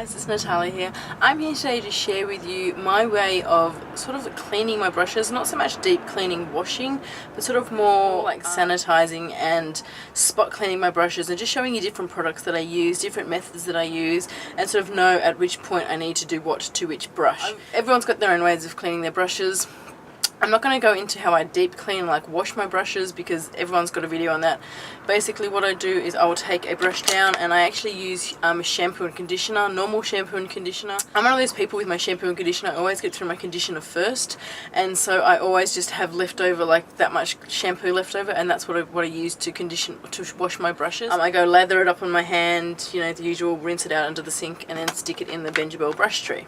guys, it's Natalia here. I'm here today to share with you my way of sort of cleaning my brushes, not so much deep cleaning washing, but sort of more like sanitizing and spot cleaning my brushes, and just showing you different products that I use, different methods that I use, and sort of know at which point I need to do what to which brush. Everyone's got their own ways of cleaning their brushes. I'm not going to go into how I deep clean, like wash my brushes, because everyone's got a video on that. Basically what I do is I will take a brush down and I actually use shampoo and conditioner, normal shampoo and conditioner. I'm one of those people with my shampoo and conditioner, I always get through my conditioner first, and so I always just have leftover, like that much shampoo left over, and that's what I use to wash my brushes. I go lather it up on my hand, you know, the usual, rinse it out under the sink, and then stick it in the Benjabel brush tree.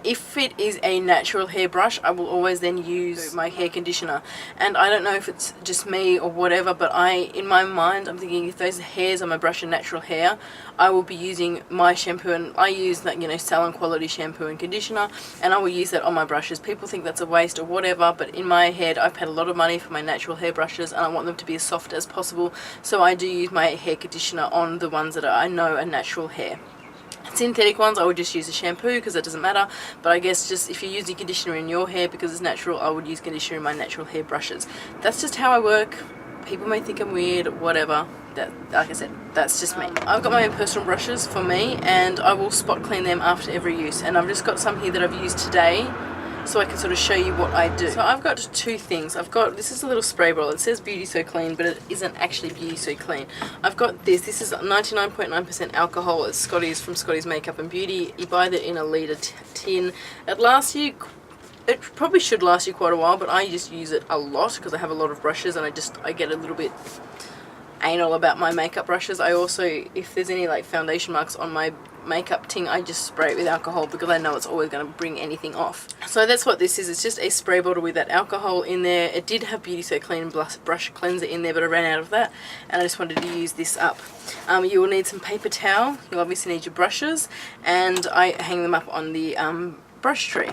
If it is a natural hair brush, I will always then use my hair conditioner. And I don't know if it's just me or whatever, but in my mind, I'm thinking if those hairs on my brush are natural hair, I will be using my shampoo, and I use that, you know, salon quality shampoo and conditioner, and I will use that on my brushes. People think that's a waste or whatever, but in my head, I've paid a lot of money for my natural hair brushes, and I want them to be as soft as possible, so I do use my hair conditioner on the ones that I know are natural hair. Synthetic ones, I would just use a shampoo because it doesn't matter, but I guess just if you're using conditioner in your hair because it's natural, I would use conditioner in my natural hair brushes. That's just how I work. People may think I'm weird, whatever. Like I said, that's just me. I've got my own personal brushes for me, and I will spot clean them after every use, and I've just got some here that I've used today, so I can sort of show you what I do. So I've got two things. This is a little spray bottle. It says Beauty So Clean, but it isn't actually Beauty So Clean. I've got this. This is 99.9% alcohol. It's Scotty's, from Scotty's Makeup and Beauty. You buy that in a litre tin. It lasts you, it probably should last you quite a while, but I just use it a lot because I have a lot of brushes, and I get a little bit anal about my makeup brushes. I also, if there's any like foundation marks on my makeup ting, I just spray it with alcohol because I know it's always going to bring anything off. So that's what this is. It's just a spray bottle with that alcohol in there. It did have Beauty So Clean brush cleanser in there, but I ran out of that, and I just wanted to use this up. You will need some paper towel. You'll obviously need your brushes, and I hang them up on the brush tree.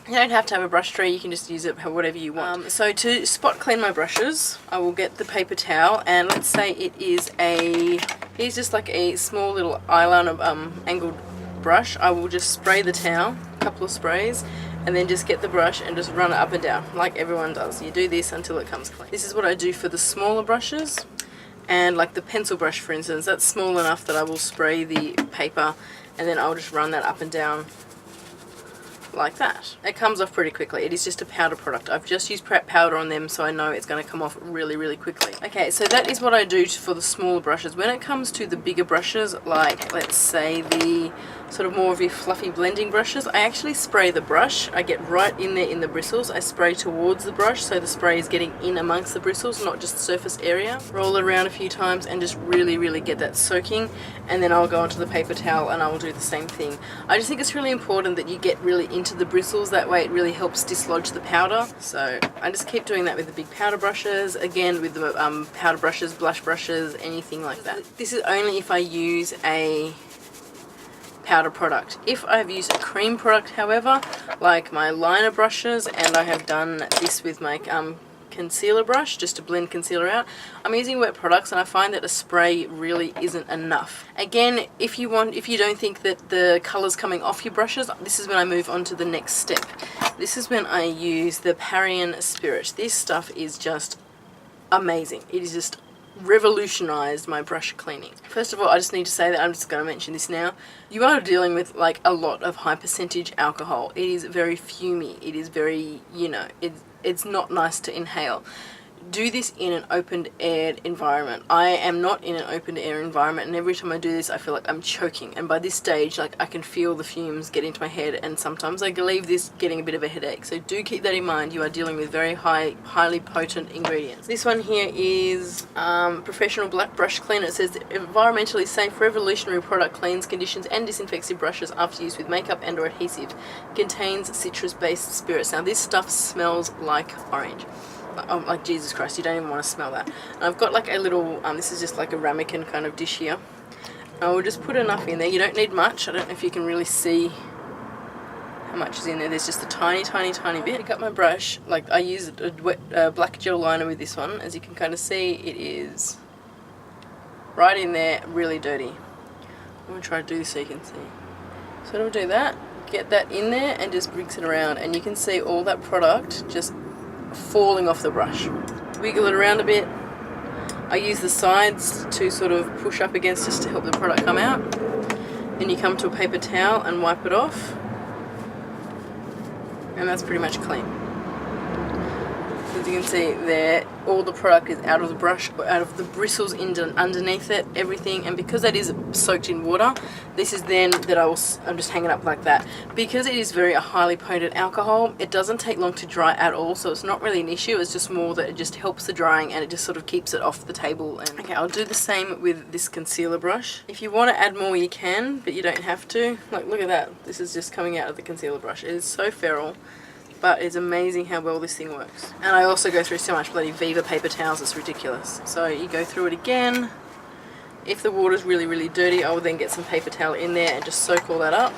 You don't have to have a brush tray, you can just use it whatever you want. So to spot clean my brushes, I will get the paper towel, and let's say here's just like a small little eyeliner angled brush. I will just spray the towel, a couple of sprays, and then just get the brush and just run it up and down like everyone does. You do this until it comes clean. This is what I do for the smaller brushes, and like the pencil brush, for instance, that's small enough that I will spray the paper and then I'll just run that up and down like that. It comes off pretty quickly. It is just a powder product. I've just used prep powder on them, so I know it's going to come off really, really quickly. Okay, so that is what I do for the smaller brushes. When it comes to the bigger brushes, like let's say the sort of more of your fluffy blending brushes, I actually spray the brush. I get right in there in the bristles. I spray towards the brush, so the spray is getting in amongst the bristles, not just the surface area. Roll it around a few times and just really, really get that soaking, and then I'll go onto the paper towel and I will do the same thing. I just think it's really important that you get really into the bristles, that way it really helps dislodge the powder. So I just keep doing that with the big powder brushes, again with the powder brushes, blush brushes, anything like that. This is only if I use a powder product. If I've used a cream product, however, like my liner brushes, and I have done this with my concealer brush just to blend concealer out, I'm using wet products, and I find that a spray really isn't enough. Again, if you don't think that the colour's coming off your brushes, this is when I move on to the next step. This is when I use the Parian Spirit. This stuff is just amazing. It is just revolutionized my brush cleaning. First of all, I just need to say that I'm just going to mention this now. You are dealing with like a lot of high percentage alcohol. It is very fumey. It is very, you know, it's not nice to inhale. Do this in an open-air environment. I am not in an open-air environment, and every time I do this I feel like I'm choking, and by this stage like I can feel the fumes get into my head, and sometimes I leave this getting a bit of a headache. So do keep that in mind. You are dealing with very highly potent ingredients. This one here is Professional Black Brush Cleaner. It says environmentally safe, revolutionary product, cleans, conditions and disinfects your brushes after use with makeup and or adhesive. Contains citrus-based spirits. Now this stuff smells like orange. Oh, like Jesus Christ, you don't even want to smell that. And I've got like a little, this is just like a ramekin kind of dish here. I will just put enough in there. You don't need much. I don't know if you can really see how much is in there. There's just a tiny, tiny, tiny bit. I pick up my brush, like I use a wet black gel liner with this one. As you can kind of see, it is right in there, really dirty. I'm going to try to do this so you can see. So I'll do that, get that in there and just mix it around, and you can see all that product just falling off the brush. Wiggle it around a bit. I use the sides to sort of push up against just to help the product come out. Then you come to a paper towel and wipe it off, and that's pretty much clean. As you can see there, all the product is out of the brush, out of the bristles underneath it, everything. And because that is soaked in water, this is then that I'm just hanging up like that. Because it is very highly potent alcohol, it doesn't take long to dry at all, so it's not really an issue. It's just more that it just helps the drying, and it just sort of keeps it off the table. And okay, I'll do the same with this concealer brush. If you want to add more, you can, but you don't have to. Like, look at that. This is just coming out of the concealer brush. It is so feral. But it's amazing how well this thing works. And I also go through so much bloody Viva paper towels, it's ridiculous. So you go through it again. If the water's really, really dirty, I will then get some paper towel in there and just soak all that up.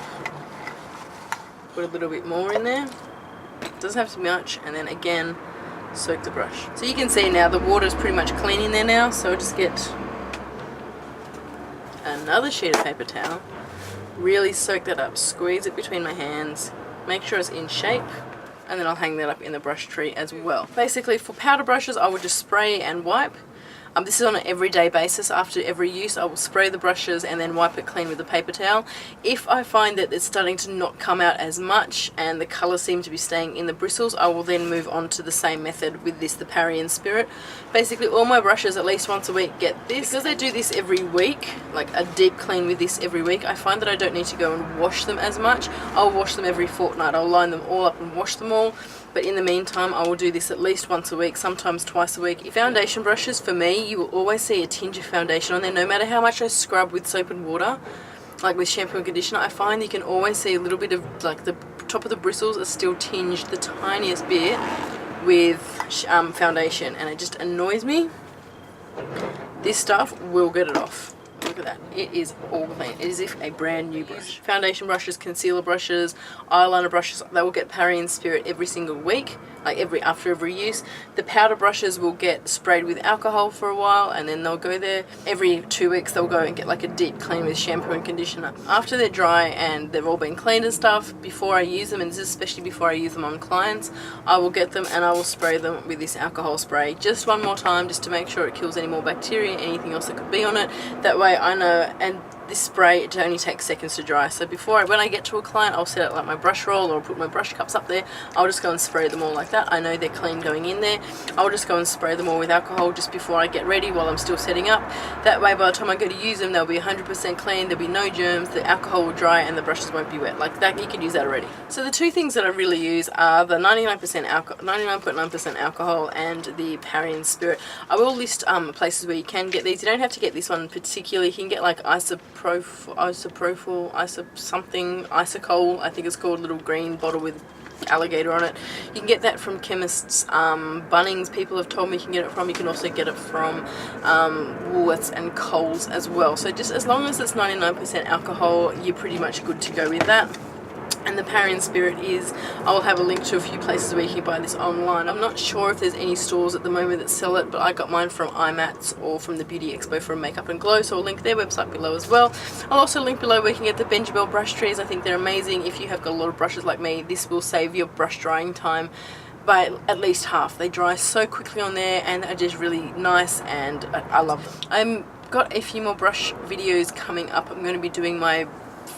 Put a little bit more in there. Doesn't have to be much. And then again, soak the brush. So you can see now the water's pretty much clean in there now. So I'll just get another sheet of paper towel. Really soak that up. Squeeze it between my hands. Make sure it's in shape. And then I'll hang that up in the brush tree as well. Basically, for powder brushes, I would just spray and wipe. This is on an everyday basis. After every use, I will spray the brushes and then wipe it clean with a paper towel. If I find that it's starting to not come out as much and the colour seems to be staying in the bristles, I will then move on to the same method with this, the Parry and Spirit. Basically, all my brushes at least once a week get this. Because I do this every week, like a deep clean with this every week, I find that I don't need to go and wash them as much. I'll wash them every fortnight. I'll line them all up and wash them all. But in the meantime, I will do this at least once a week, sometimes twice a week. Foundation brushes, for me, you will always see a tinge of foundation on there, no matter how much I scrub with soap and water, like with shampoo and conditioner. I find you can always see a little bit of, like, the top of the bristles are still tinged the tiniest bit with foundation, and it just annoys me. This stuff will get it off. Look at that. It is all clean. It is as if a brand new brush. Foundation brushes, concealer brushes, eyeliner brushes, they will get Parry and Spirit every single week, like after every use. The powder brushes will get sprayed with alcohol for a while, and then they'll go there. Every 2 weeks they'll go and get like a deep clean with shampoo and conditioner. After they're dry and they've all been cleaned and stuff, before I use them, and this is especially before I use them on clients, I will get them and I will spray them with this alcohol spray just one more time, just to make sure it kills any more bacteria, anything else that could be on it. That way I know, and this spray, it only takes seconds to dry. So when I get to a client, I'll set it like my brush roll, or I'll put my brush cups up there. I'll just go and spray them all like that. I know they're clean going in there. I'll just go and spray them all with alcohol just before I get ready, while I'm still setting up. That way, by the time I go to use them, they'll be 100% clean. There'll be no germs. The alcohol will dry and the brushes won't be wet. Like that, you can use that already. So the two things that I really use are the 99.9% alcohol and the Parry and Spirit. I will list places where you can get these. You don't have to get this one particularly. You can get like isopropyl, isocol, I think it's called, little green bottle with alligator on it. You can get that from chemists, Bunnings, people have told me you can get it from. You can also get it from Woolworths and Coles as well. So just as long as it's 99% alcohol, you're pretty much good to go with that. And the Parry and Spirit is, I will have a link to a few places where you can buy this online. I'm not sure if there's any stores at the moment that sell it, but I got mine from IMATS or from the Beauty Expo from Makeup and Glow, so I'll link their website below as well. I'll also link below where you can get the Benjabel brush trees. I think they're amazing. If you have got a lot of brushes like me, this will save your brush drying time by at least half. They dry so quickly on there and are just really nice, and I love them. I've got a few more brush videos coming up. I'm going to be doing my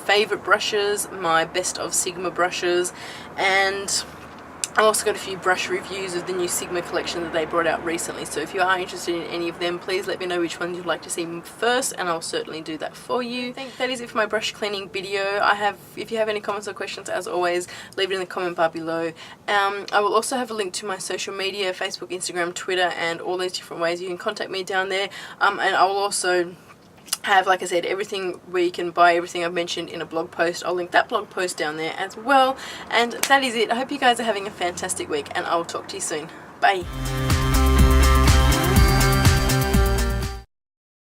favorite brushes, my best of Sigma brushes, and I've also got a few brush reviews of the new Sigma collection that they brought out recently. So if you are interested in any of them, please let me know which ones you'd like to see first, and I'll certainly do that for you. I think that is it for my brush cleaning video. If you have any comments or questions, as always, leave it in the comment bar below. I will also have a link to my social media, Facebook, Instagram, Twitter, and all those different ways you can contact me down there. And I will also have, like I said, everything where you can buy everything I've mentioned in a blog post. I'll link that blog post down there as well. And that is it. I hope you guys are having a fantastic week, and I'll talk to you soon. Bye.